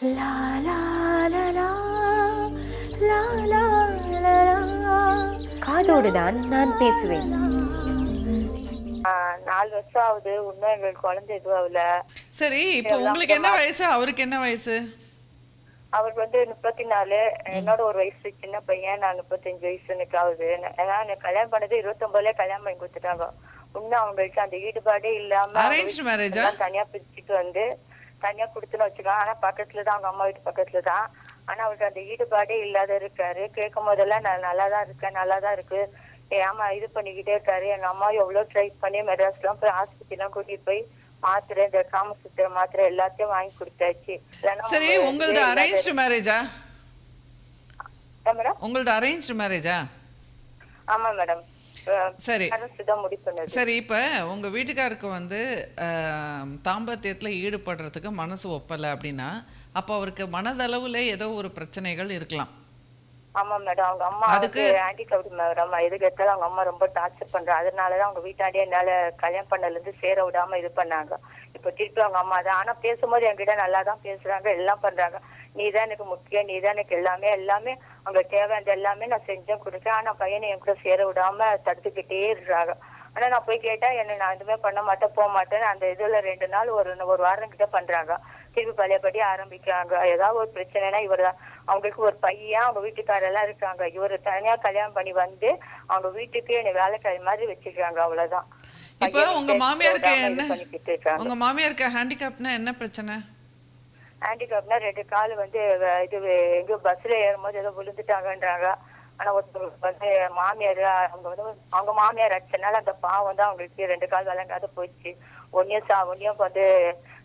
லா லா லா லா, லா லா லா லா. காதோடு தான் நான் பேசுவேன். 4 வருஷம் ஆகுது. இன்னும் எங்களுக்கு குழந்தை எதுவும் ஆகல. சரி, இப்போ எல்லாம் உங்களுக்கு என்ன அப்புறமா வயசு? அவருக்கு என்ன வயசு? அவருக்கு வந்து 34. என்னோட ஒரு வயசு சின்ன பையன். நான் 35 வயசு எனக்கு ஆகுது. ஏன்னா எனக்கு கல்யாணம் பண்ணது 29லயே கல்யாணம் பண்ணி கொடுத்துட்டாங்க. இன்னும் அவங்களுக்கு அந்த ஈடுபாடே இல்லாம அவங்க அரேஞ்ச்டு மேரேஜா? எல்லாம் தனியா பிரிச்சுட்டு வந்து தனியா கொடுத்துன்னு வச்சுக்கலாம். ஆனா பக்கத்துல தான், அவங்க அம்மா வீட்டு பக்கத்துல தான். ஆனா அவருக்கு அந்த ஈடுபாடே இல்லாத இருக்காரு. கேட்கும் போதெல்லாம் நான் நல்லாதான் இருக்கேன், நல்லாதான் இருக்கு, ஏமா இது பண்ணிக்கிட்டே இருக்காரு. எங்க அம்மா எவ்வளவு ட்ரை பண்ணி மெட்ராஸ்லாம் போய் ஆஸ்பத்திரிலாம் கூட்டிட்டு போய் மாத்திரை, இந்த காமசூத்திர மாத்திரை எல்லாத்தையும் வாங்கி கொடுத்தாச்சு. சரி, உங்களது அரேஞ்ச்டு மேரேஜா? மேடம், உங்களது அரேஞ்ச்டு மேரேஜா? ஆமா மேடம். சரி தான் முடிவு பண்ணது. சரி, இப்போ உங்கள் வீட்டுக்காருக்கு வந்து தாம்பத்தியத்தில் ஈடுபடுறதுக்கு மனசு ஒப்பலை அப்படின்னா, அப்போ அவருக்கு மனதளவில் ஏதோ ஒரு பிரச்சனைகள் இருக்கலாம். ஆமா மேடம், அவங்க அம்மா அதுக்கு ஆன்டிகவுட் மேடம். எதுக்கு எடுத்தாலும் அவங்க அம்மா ரொம்ப டார்ச்சர் பண்றாங்க. அதனாலதான் அவங்க வீட்டாண்டியே என்னால கல்யாணம் பண்ணல இருந்து சேர விடாம இது பண்ணாங்க. இப்ப திருப்பி அவங்க அம்மா தான். ஆனா பேசும்போது என்கிட்ட நல்லா தான் பேசுறாங்க, எல்லாம் பண்றாங்க. நீதான் எனக்கு முக்கியம், நீதான் எனக்கு எல்லாமே, எல்லாமே அவங்க தேவையானது எல்லாமே நான் செஞ்சேன் கொடுக்கேன். ஆனா பையனை என் கூட சேர விடாம தடுத்துக்கிட்டே இருக்காங்க. ஆனா நான் போய் கேட்டா நான் எதுவுமே பண்ண மாட்டேன், போக மாட்டேன்னு அந்த இதுல 2 நாள் ஒரு வாரம் கிட்ட பண்றாங்க. திருப்பி பழையபடி ஆரம்பிக்கிறாங்க. ஏதாவது ஒரு பிரச்சனைனா இவர் தான். அவங்களுக்கு ஒரு பையன், அவங்க வீட்டுக்காரெல்லாம் இருக்காங்க. இவர் தனியா கல்யாணம் பண்ணி வந்து அவங்க வீட்டுக்கு என்னை வேலைக்காரி மாதிரி வச்சிருக்காங்க. அவ்வளவுதான். இப்போ உங்க மாமியாருக்கு என்ன, பண்ணிக்கிட்டு இருக்காங்க. உங்க மாமியாருக்கு ஹேண்டிகேப்னா என்ன பிரச்சனை? ஹேண்டிகேப்னா 2 கால் வந்து இது எங்க பஸ்ல ஏறும்போது ஏதோ விழுந்துட்டாங்கன்றாங்க. ஆனா ஒருத்தவங்களுக்கு வந்து மாமியார், அவங்க மாமியார் அடிச்சனால அந்த பாவம் வந்து அவங்களுக்கு 2 கால் விளங்காத போயிடுச்சு. ஒன்னியும் வந்து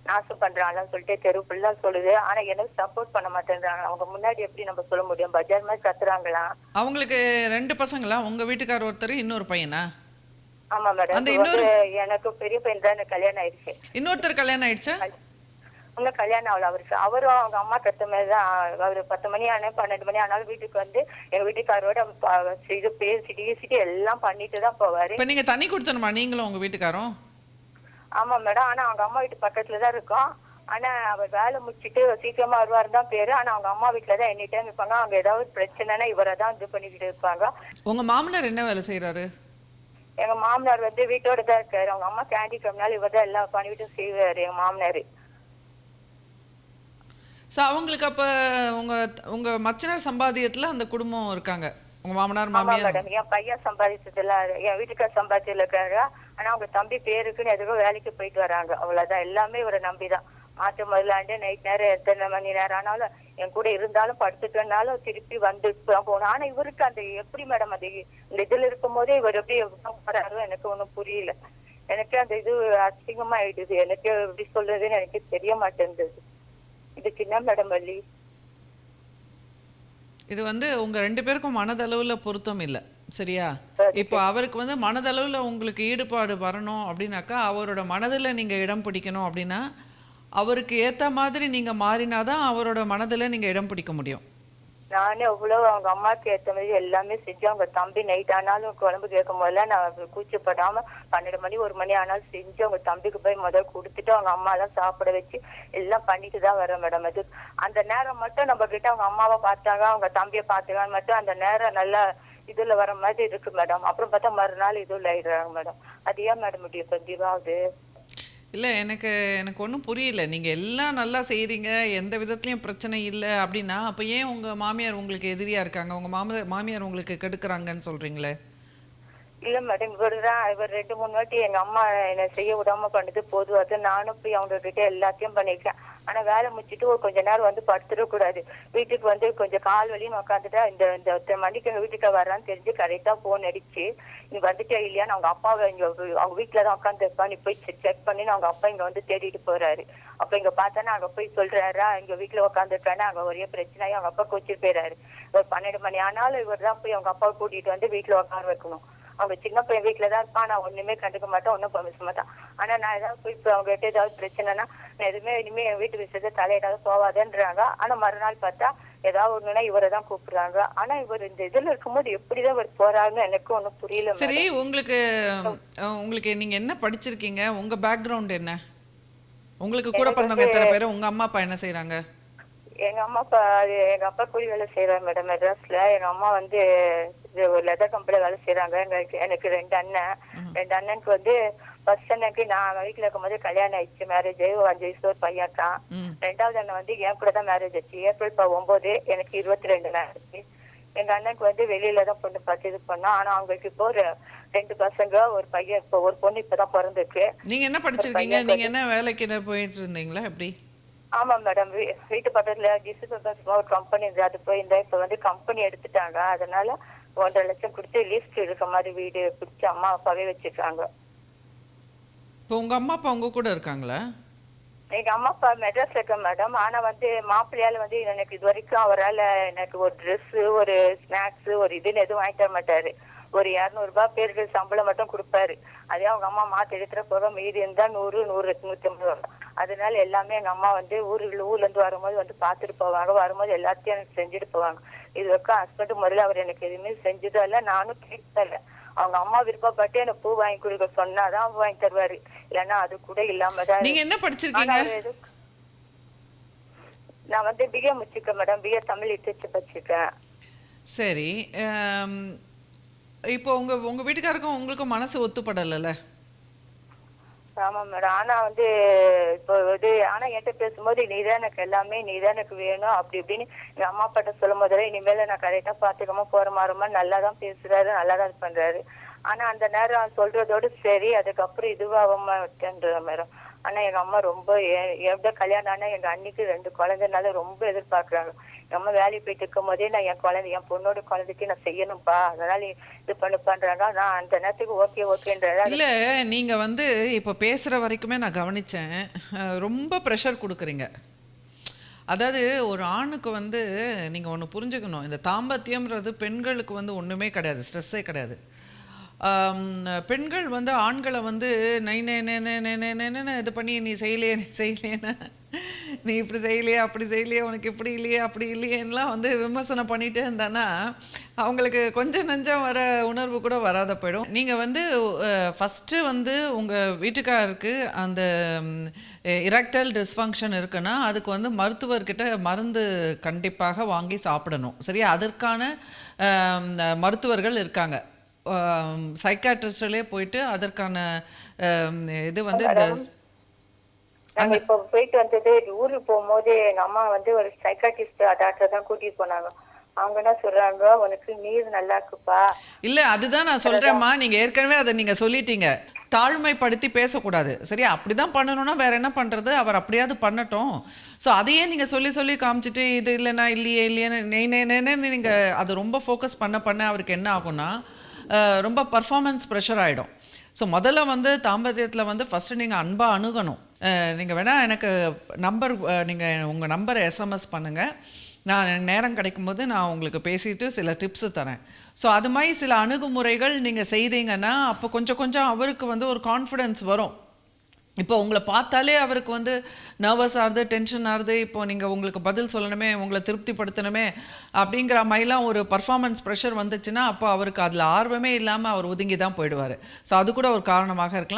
நாசம் பண்றாங்கன்னு சொல்லிட்டு தெரு ஃபுல்லா சொல்லுது. ஆனா எனக்கு சப்போர்ட் பண்ண மாட்டேன்றாங்க. அவங்க முன்னாடி எப்படி நம்ம சொல்ல முடியும்? பஜார் மாதிரி கத்துறாங்களா? அவங்களுக்கு 2 பசங்களா? உங்க வீட்டுக்கார் ஒருத்தர், இன்னொரு பையனா? ஆமா மேடம். அந்த இன்னொரு எனக்கு பெரிய பையன் தான், எனக்கு கல்யாணம் ஆயிடுச்சு. இன்னொருத்தர் கல்யாணம் ஆயிடுச்சா? இன்னும் கல்யாணம் ஆகல அவருக்கு. அவரும் அவங்க அம்மா கத்த மாதிரிதான். அவரு 10 மணி ஆனா 12 மணி ஆனாலும் வீட்டுக்கு வந்து எங்க வீட்டுக்காரோட இது பேசிட்டு எல்லாம் பண்ணிட்டு தான் போவாரு. இப்ப நீங்க தண்ணி கொடுத்தணுமா நீங்களும் உங்க வீட்டுக்காரும்? ஆமா மேடம். ஆனா அவங்க அம்மா வீட்டு பக்கத்துலதான் இருக்கோம். ஆனா அவர் வேலை முடிச்சுட்டு சீக்கிரமா வருவாரு தான் பேரு. ஆனா அவங்க அம்மா வீட்டுலதான் எனி டைம் இருப்பாங்க. அவங்க ஏதாவது பிரச்சனைனா இவரை தான் இது பண்ணிக்கிட்டு இருப்பாங்க. உங்க மாமனார் என்ன வேலை செய்யறாரு? எங்க மாமனார் வந்து வீட்டோட தான் இருக்காரு. அவங்க அம்மா கேண்டிக்கிறதுனால இவர் தான் எல்லா பணிவிட்டும் செய்வாரு எங்க மாமனாரு. ஸோ அவங்களுக்கு அப்போ உங்க மச்சினர் சம்பாத்தியத்தில் அந்த குடும்பம் இருக்காங்க, உங்க மாமனார் மாமியார்? மேடம், என் பையன் சம்பாதிச்சதுல, என் வீட்டுக்கார் சம்பாதிச்சதுல இருக்காரு. ஆனா அவங்க தம்பி பேருக்குன்னு எதுவும் வேலைக்கு போயிட்டு வராங்க. அவ்வளவுதான். எல்லாமே இவரை நம்பிதான். மாற்று முதலாண்டு நைட் நேரம் எத்தனை மணி நேரம் ஆனாலும் என் கூட இருந்தாலும் படுத்துக்கனாலும் திருப்பி வந்து போகணும். ஆனா இவருக்கு அந்த எப்படி மேடம் அது இந்த இதுல இருக்கும் போதே இவர் எப்படி போறாரோ எனக்கு ஒண்ணும் புரியல. எனக்கு அந்த இது அசிங்கமா ஆயிடுது. எனக்கு எப்படி சொல்றதுன்னு எனக்கு தெரிய மாட்டேங்குது. இதுக்கு என்ன மேடம் வழி? இது வந்து உங்க 2 பேருக்கும் மனதளவுல பொருத்தம் இல்லை, சரியா? இப்போ அவருக்கு வந்து மனதளவுல உங்களுக்கு ஈடுபாடு வரணும் அப்படின்னாக்கா, அவரோட மனதில் நீங்க இடம் பிடிக்கணும் அப்படின்னா, அவருக்கு ஏத்த மாதிரி நீங்க மாறினாதான் அவரோட மனதில் நீங்க இடம் பிடிக்க முடியும். நானே அவ்வளவு அவங்க அம்மாவுக்கு ஏத்த மாதிரி எல்லாமே செஞ்சு, அவங்க தம்பி நைட் ஆனாலும் குழம்பு கேட்கும் போதெல்லாம் நான் கூச்சப்படாம 12 மணி 1 மணி ஆனாலும் செஞ்சு அவங்க தம்பிக்கு போய் முதல் கொடுத்துட்டு அவங்க அம்மா எல்லாம் சாப்பிட வச்சு எல்லாம் பண்ணிட்டு தான் வரேன் மேடம். அது அந்த நேரம் மட்டும் நம்ம கிட்ட அவங்க அம்மாவை பார்த்தாங்க, அவங்க தம்பியை பார்த்தாங்கன்னு மட்டும் அந்த நேரம் நல்லா இதுல வர மாதிரி இருக்கு மேடம். அப்புறம் பார்த்தா மறுநாள் இதுல ஆயிடுறாங்க மேடம். அது ஏன் மேடம் இப்படி பதிவாகுது? இல்லை, எனக்கு ஒன்றும் புரியல. நீங்கள் எல்லாம் நல்லா செய்கிறீங்க, எந்த விதத்துலையும் பிரச்சனை இல்லை அப்படின்னா, அப்போ ஏன் உங்கள் மாமியார் உங்களுக்கு எதிரியாக இருக்காங்க? உங்கள் மாமியார் உங்களுக்கு கெடுக்குறாங்கன்னு சொல்கிறீங்களே? இல்ல மேடம், இவர் 2 3 வாட்டி எங்க அம்மா என்ன செய்ய விடாம பண்ணது போதுவாது. நானும் போய் அவங்க கிட்ட எல்லாத்தையும் பண்ணிருக்கேன். ஆனா வேலை முடிச்சுட்டு ஒரு கொஞ்ச நேரம் வந்து படுத்துட கூடாது. வீட்டுக்கு வந்து கொஞ்சம் கால் வலின்னு உட்காந்துட்டா இந்த மணிக்கு எங்க வீட்டுக்கு வர்றான்னு தெரிஞ்சு கரெக்டா போன் அடிச்சு நீ வந்துட்டே இல்லையான்னு அவங்க அப்பாவை இங்க அவங்க வீட்டுலதான் உட்காந்து இருப்பா, நீ போய் செக் பண்ணி அவங்க அப்பா இங்க வந்து தேடிட்டு போறாரு. அப்ப இங்க பார்த்தானா அங்க போய் சொல்றாரா இங்க வீட்டுல உட்காந்துருக்கானு அங்க ஒரே பிரச்சனையா அவங்க அப்பா கோச்சிட்டு போயிறாரு. ஒரு 12 மணி ஆனாலும் இவர் தான் போய் அவங்க அப்பாவை கூட்டிட்டு வந்து வீட்டுல உட்கார வைக்கணும். அவங்க சின்ன பையன் வீட்டுலதான் இருப்பான். நான் ஒண்ணுமே கண்டுக்க மாட்டேன், ஒன்னும் பேச மாட்டான். ஆனா நான் ஏதாவது போய் இப்ப அவங்க கிட்ட ஏதாவது பிரச்சனைனா நான் எதுவுமே இனிமே என் வீட்டு விஷயத்த தலையிடாத போவாதேன்றாங்க. ஆனா மறுநாள் பார்த்தா ஏதாவது ஒண்ணுன்னா இவரை தான் கூப்பிடுறாங்க. ஆனா இவர் இந்த இதுல இருக்கும்போது எப்படிதான் இவர் போறாருன்னு எனக்கு ஒன்னும் புரியல. சரி, உங்களுக்கு நீங்க என்ன படிச்சிருக்கீங்க? உங்க பேக்ரவுண்ட் என்ன? உங்களுக்கு கூட பிறந்தவங்க எத்தனை பேரு? உங்க அம்மா அப்பா என்ன செய்யறாங்க? எங்க அம்மா அப்பா எங்க அப்பா கூலி வேலை செய்யறாங்க மேடம் மெட்ராஸ்ல. எங்க அம்மா வந்து ஒரு லெதர் கம்பெனில வேலை செய்யறாங்க. எனக்கு 2 அண்ணன். 2 அண்ணனுக்கு வந்து ஃபர்ஸ்ட் அண்ணனுக்கு நான் வீட்டுல இருக்கும்போது கல்யாணம் ஆயிடுச்சு, மேரேஜ் 5 வயசு ஒரு பையன் தான். 2வது அண்ணன் வந்து என் கூட தான் மேரேஜ் ஆச்சு. ஏப்ரல் 9 எனக்கு 22 ஆச்சு. எங்க அண்ணனுக்கு வந்து வெளியில தான் பொண்ணு பார்த்து இது பண்ணோம். ஆனா அவங்களுக்கு இப்போ ஒரு 2 பசங்க, ஒரு பையன், இப்போ ஒரு பொண்ணு இப்பதான் பிறந்திருக்கு. நீங்க என்ன படிச்சிருக்கீங்க? நீங்க என்ன வேலைக்கு போயிட்டு இருந்தீங்களா எப்படி? ஆமா மேடம், வீட்டு பக்கத்துல ஒரு கம்பெனி இருந்தது, அது போயிருந்தேன். இப்ப வந்து கம்பெனி எடுத்துட்டாங்க. அதனால 1.5 லட்சம் கொடுத்து லீஸ்ட் இருக்க மாதிரி வீடு பிடிச்சி அம்மா அப்பாவே வச்சிருக்காங்க. இப்போ உங்க அம்மா அப்பா உங்க கூட இருக்காங்களா? எங்க அம்மா அப்பா மெட்ராஸ்ல இருக்க மேடம். ஆனா வந்து மாப்பிள்ளையால வந்து எனக்கு இது வரைக்கும் அவரால் எனக்கு ஒரு ட்ரெஸ், ஒரு ஸ்நாக்ஸ், ஒரு இதுன்னு எதுவும் வாங்கி தர மாட்டாரு. ஒரு 200 ரூபாய் பேருக்கு சம்பளம் மட்டும் கொடுப்பாரு. அதே அவங்க அம்மா மாத்து எடுத்துற போக மீதி இருந்தா 100, 150 ரூபா. அதனால எல்லாமே எங்க அம்மா வந்து ஊர்ல இருந்து வரும்போது வந்து பாத்துட்டு போவாங்க. வரும்போது எல்லாத்தையும் எனக்கு செஞ்சுட்டு போவாங்க. இது வரைக்கும் ஹஸ்பண்ட் முதல்ல அவர் எனக்கு எதுவுமே செஞ்சதும் இல்ல, நானும் கேட்டதில்ல. அவங்க அம்மா விருப்பப்பட்டு எனக்கு பூ வாங்கி கொடுக்க சொன்னாதான் வாங்கி தருவாரு. இல்லைன்னா அது கூட இல்லாம தான். நீங்க என்ன படிச்சிருக்கீங்க? நான் வந்து பிஏ முடிச்சிருக்கேன் மேடம். பிஏ தமிழ் லிட்டரேச்சர் படிச்சிருக்கேன். சரி. இப்போ உங்க வீட்டுக்காருக்கும் உங்களுக்கும் மனசு ஒத்துப்படலைல்ல? ஆமா மேடம். ஆனா வந்து இப்போ இது ஆனா என்கிட்ட பேசும்போது நீதான் எனக்கு எல்லாமே, நீதான் எனக்கு வேணும் அப்படி இப்படின்னு எங்க அம்மா அப்பாட்ட சொல்லும் போதுல இனிமேல நான் கரெக்டா பாத்துக்காம போற மாறமா நல்லாதான் பேசுறாரு, நல்லாதான் இது பண்றாரு. ஆனா அந்த நேரம் சொல்றதோடு சரி, அதுக்கப்புறம் இதுவாகாம விட்டேன்ற மேடம். ஆனா எங்க அம்மா ரொம்ப எவ்வளோ கல்யாணம் ஆனா எங்க அன்னைக்கு 2 குழந்தைனால ரொம்ப எதிர்பார்க்கறாங்க. எங்க அம்மா வேலைக்கு போயிட்டு இருக்கும் போதே நான் என் பொண்ணோட குழந்தைக்கு நான் செய்யணும்பா, அதனால இது பண்ணுப்பான்றாங்க. நான் அந்த நேரத்துக்கு ஓகேன்றதா. இல்ல, நீங்க வந்து இப்ப பேசுற வரைக்குமே நான் கவனிச்சேன். ரொம்ப ப்ரெஷர் கொடுக்குறீங்க. அதாவது ஒரு ஆணுக்கு வந்து நீங்க ஒன்று புரிஞ்சுக்கணும், இந்த தாம்பத்தியம்ன்றது பெண்களுக்கு வந்து ஒண்ணுமே கிடையாது, ஸ்ட்ரெஸ்ஸே கிடையாது. பெண்கள் வந்து ஆண்களை வந்து நை நே நே நே நே நே நே இது பண்ணி நீ செய்யலையே, நீ செய்யலையேன்னு, நீ இப்படி செய்யலையே, அப்படி செய்யலையே, உனக்கு இப்படி இல்லையே, அப்படி இல்லையேன்னெலாம் வந்து விமர்சனம் பண்ணிகிட்டே இருந்தானா அவங்களுக்கு கொஞ்சம் நஞ்சம் வர உணர்வு கூட வராத போயிடும். நீங்கள் வந்து ஃபஸ்ட்டு வந்து உங்கள் வீட்டுக்காருக்கு அந்த இரெக்டைல் டிஸ்ஃபங்க்ஷன் இருக்குன்னா அதுக்கு வந்து மருத்துவர்கிட்ட மருந்து கண்டிப்பாக வாங்கி சாப்பிடணும். சரியா? அதற்கான மருத்துவர்கள் இருக்காங்க. சைக்காட்ரிஸ்ட்லே போயிட்டு அதற்கான இது வந்து நாங்க இப்ப போயிட்டு வந்தது ஊருக்கு போகும்போது எங்க அம்மா வந்து ஒரு சைக்காட்ரிஸ்ட் டாக்டர் தான் கூட்டிட்டு போனாங்க. அவங்க என்ன சொல்றாங்க, உனக்கு நீர் நல்லா இருக்குப்பா. இல்ல, அதுதான் நான் சொல்றேம்மா. நீங்க ஏற்கனவே அதை நீங்க சொல்லிட்டீங்க, தாழ்மைப்படுத்தி பேசக்கூடாது. சரியா? அப்படிதான் பண்ணணும்னா வேற என்ன பண்றது, அவர் அப்படியாவது பண்ணட்டும். ஸோ அதையே நீங்க சொல்லி சொல்லி காமிச்சிட்டு இது இல்லைன்னா இல்லையே இல்லையேன்னு நீங்க அதை ரொம்ப ஃபோக்கஸ் பண்ண அவருக்கு என்ன ஆகும்னா ரொம்ப பர்ஃபார்மன்ஸ் ப்ரெஷர் ஆகிடும். ஸோ முதல்ல வந்து தாம்பத்தியத்தில் வந்து ஃபஸ்ட்டு நீங்கள் அன்பாக அணுகணும். நீங்கள் வேணால் எனக்கு நீங்கள் உங்கள் நம்பரை எஸ்எம்எஸ் பண்ணுங்கள். நான் நேரம் கிடைக்கும்போது நான் உங்களுக்கு பேசிட்டு சில டிப்ஸு தரேன். ஸோ அது மாதிரி சில அணுகுமுறைகள் நீங்கள் செய்தீங்கன்னா அப்போ கொஞ்சம் கொஞ்சம் அவருக்கு வந்து ஒரு கான்ஃபிடென்ஸ் வரும். இப்போ உங்களை பார்த்தாலே அவருக்கு வந்து நர்வஸ் ஆகுது, டென்ஷன் ஆகுது, இப்போது நீங்கள் உங்களுக்கு பதில் சொல்லணுமே, உங்களை திருப்திப்படுத்தணுமே அப்படிங்கிற மாதிரிலாம் ஒரு பர்ஃபார்மன்ஸ் ப்ரெஷர் வந்துச்சுன்னா அப்போ அவருக்கு அதில் ஆர்வமே இல்லாமல் அவர் ஒதுங்கி தான் போயிடுவார். ஸோ அது கூட ஒரு காரணமாக இருக்கலாம்.